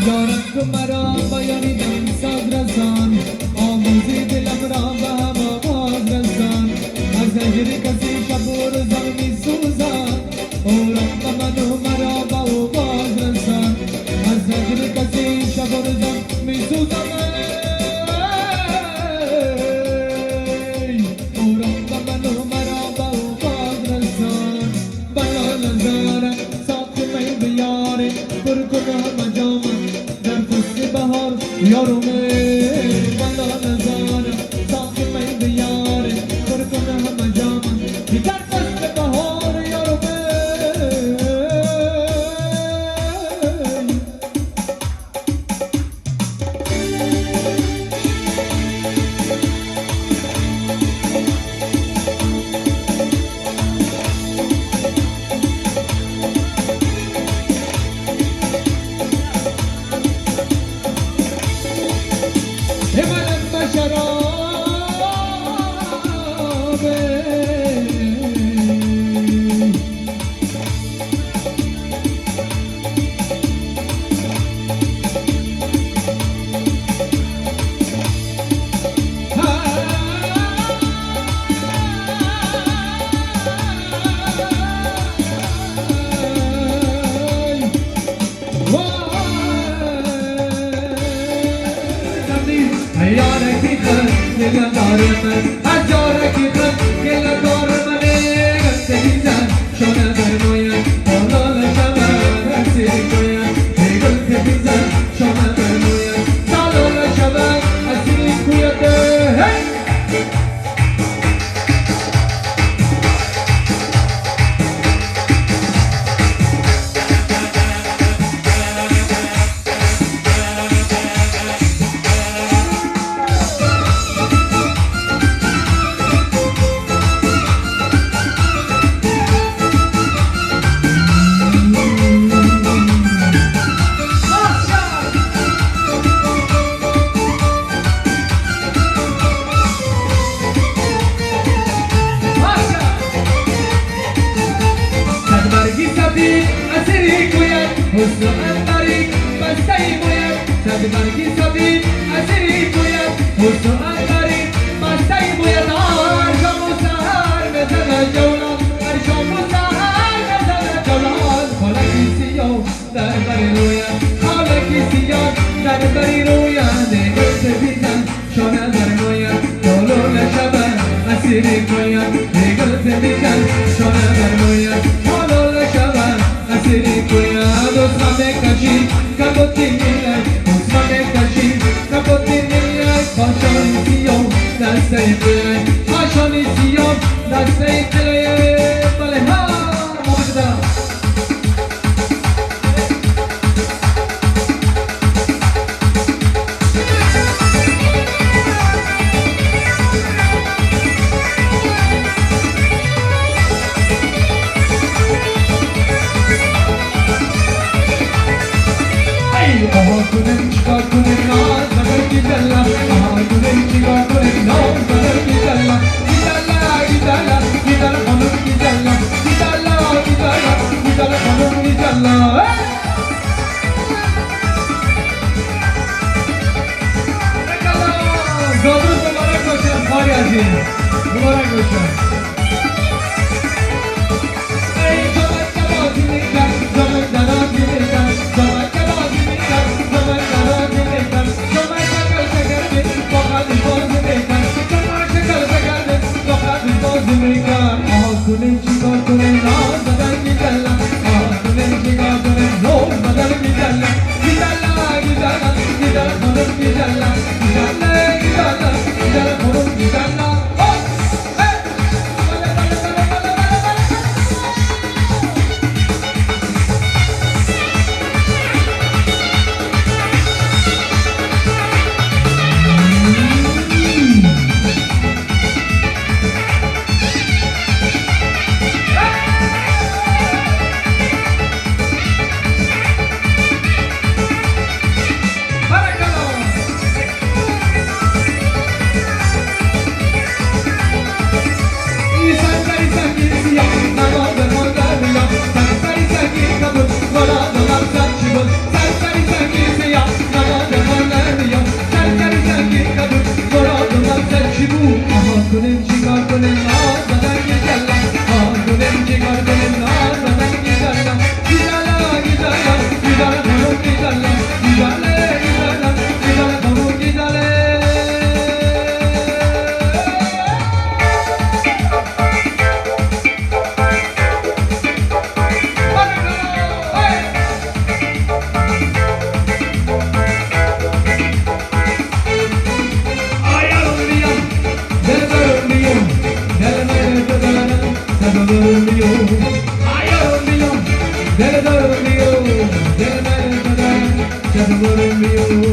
یارم تو مرا بیانیدم ساز رسان آموزی دلم را به هم آواز رسان از هجر کسی شب و روزم می سوزم او رفت من و مرا به او باز رسان از هجر کسی شب و روزم می سوزم او رفت من و مرا به او باز رسان بلا نظاره ساخت می بیاره پر کنه مجام بهار یارو بالا نظاره ساخت می بیاره پر کنه همه جامن بیتر فصل بهار یارو دل دارم بیو دل من دارم جدورم بیو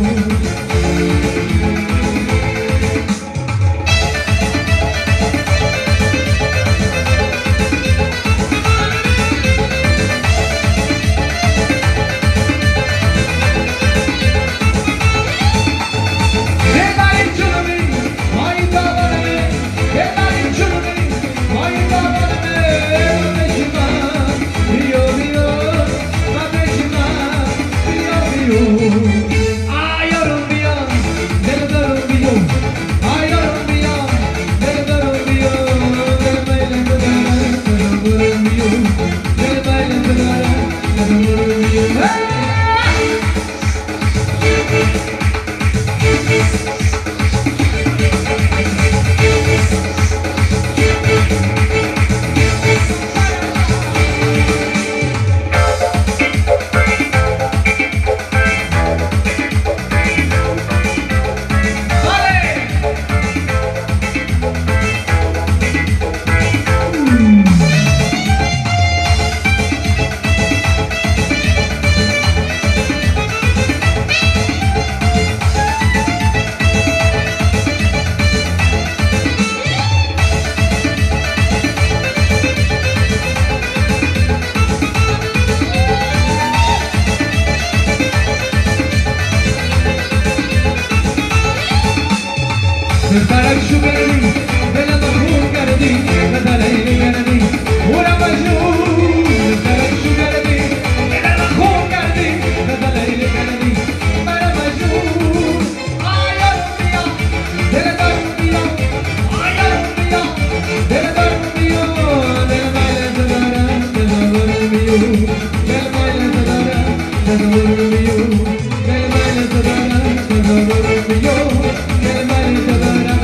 دلترک شو کردی دلم خون کردی نداری کردی ورم مجنون دلترک شو کردی دلم خون کردی نداری کردی مرا مجنون آیا بیا دل دارم بیا آیا بیا دل دارم بیا دل مایل دارم دل دارم بیو دل مایل دارم دل دارم بیو دل مایل دارم دل دارم بیو دل مایل دارم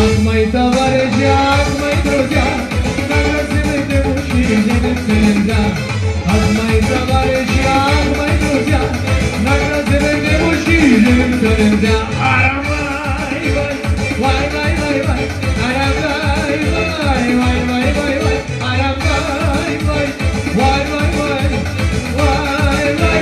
Akmay tavarja, akmay droja, nagrazimete mushijene selenda. Akmay tavarja, akmay droja, nagrazimete mushijene selenda. Aramay vay, vay vay vay vay, aramay vay, vay vay vay vay, aramay vay, vay vay vay, vay vay.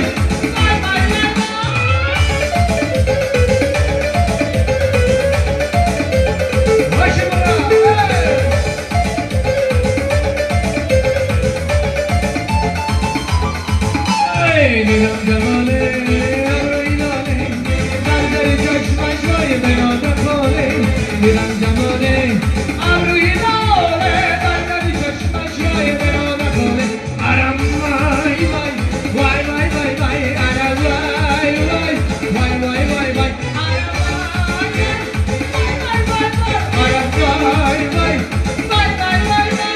Nilam jamale, aroinale, dardari chashma shoye mera khole. Nilam jamale, aroinale, dardari chashma shoye mera khole. Aram vai vai, vai vai vai vai, aram vai vai, vai vai vai vai, aram vai vai vai vai, aram vai vai, vai vai vai vai.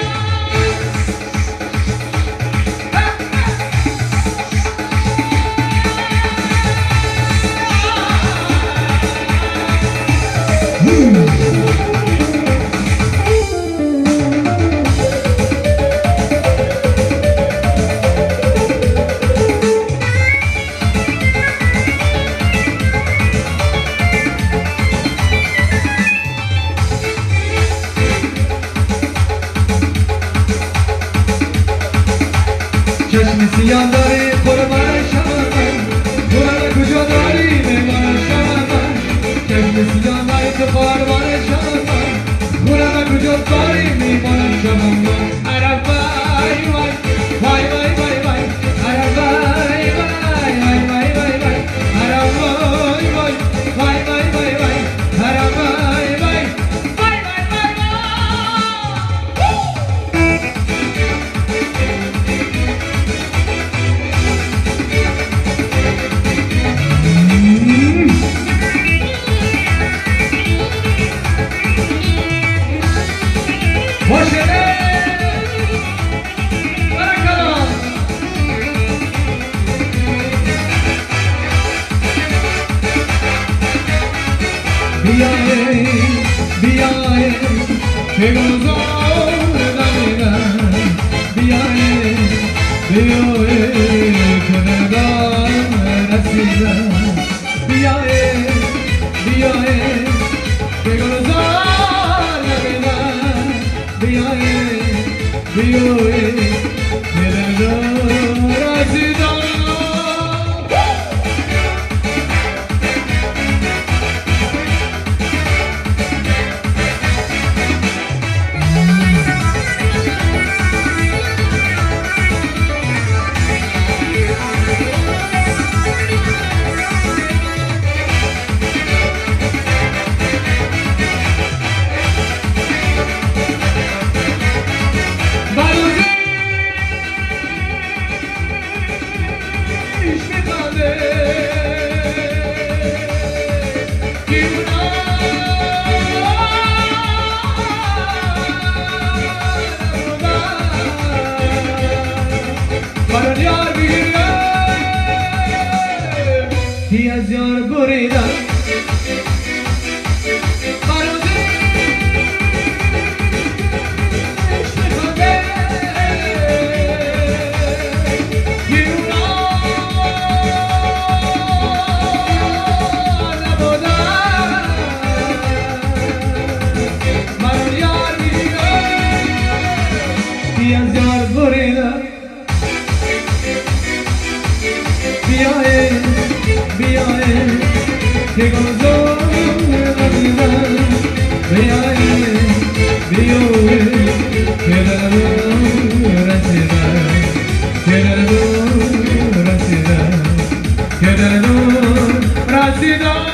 چشم سیاه داری قربان شما من قرآن کجا داری میمان شما من چشم سیاه داری تو قربان شما من قرآن کجا داری میمان شما من عرب وای وای وای وای وای وای عرب وای وای وای وای وای وای عرب وای وای وای وای وای وای عرب وای وای وای وای وای وای Biaye, que gozó la vida. Biaye, que me da la vida. Biaye, que gozó la vida. Biaye, از یار بریدم que gozó la vida, vea vio que la ciudad, que la ciudad, que la ciudad.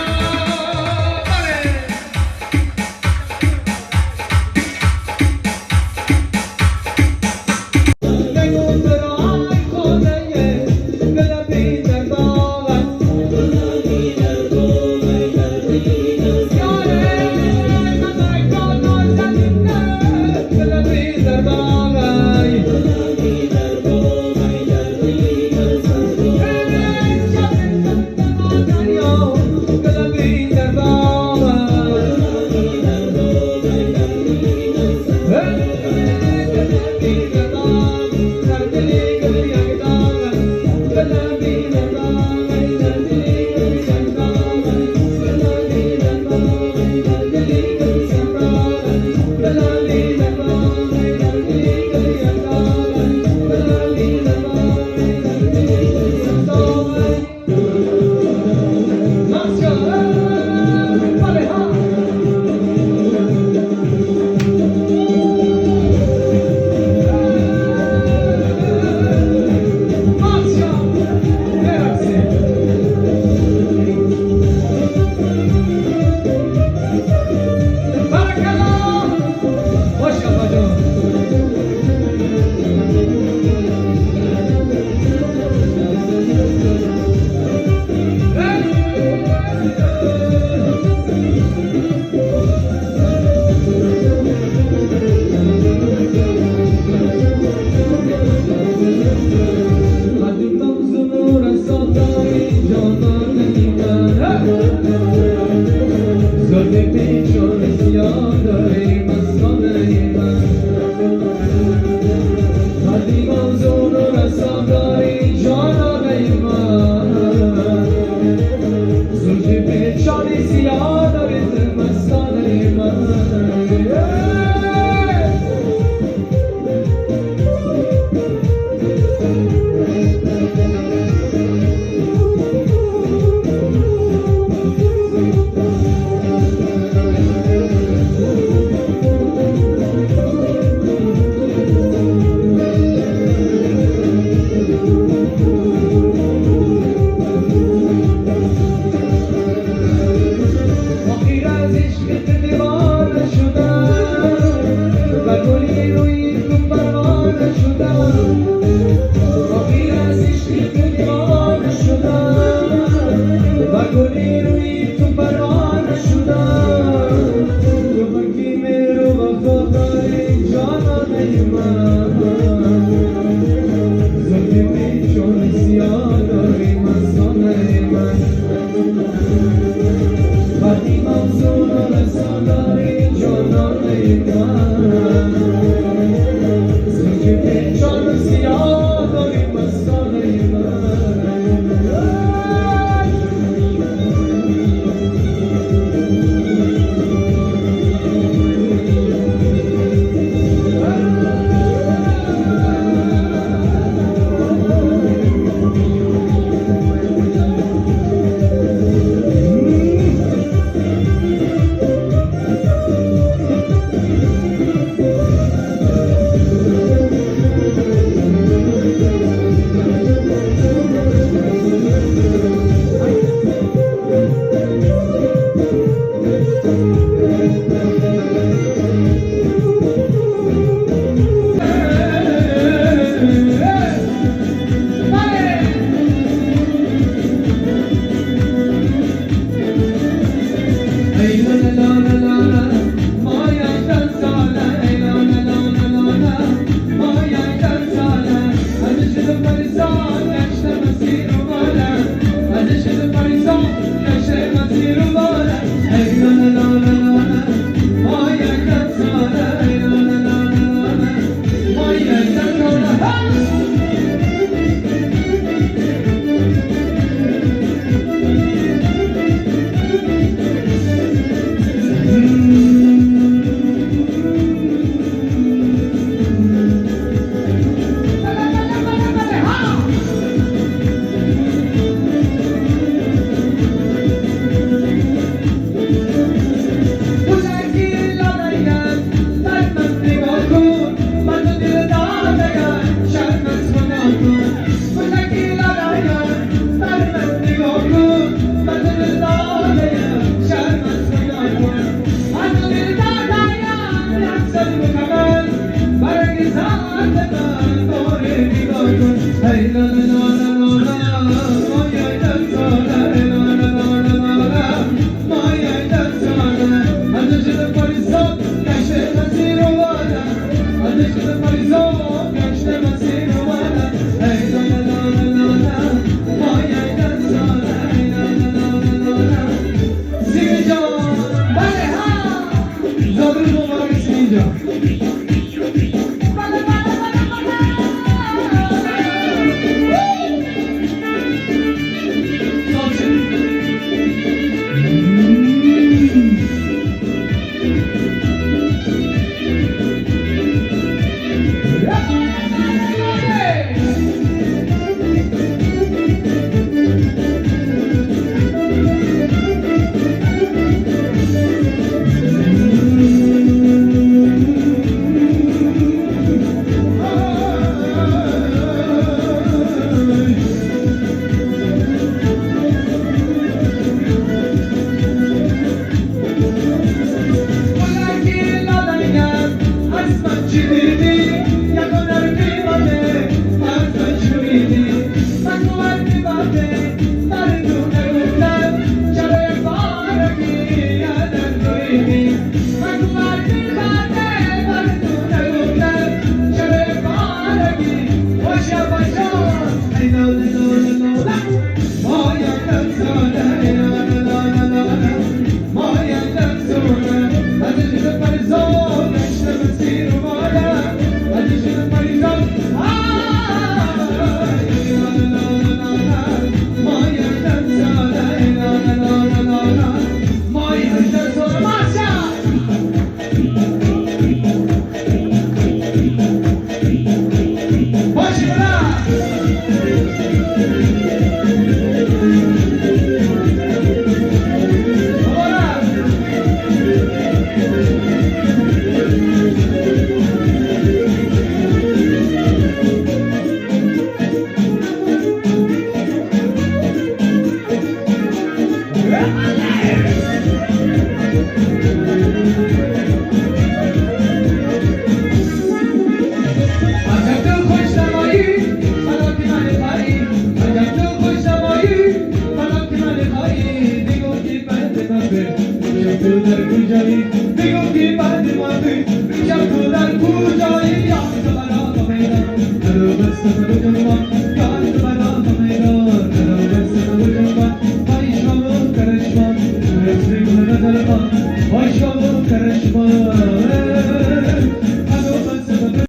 Hey, la la la.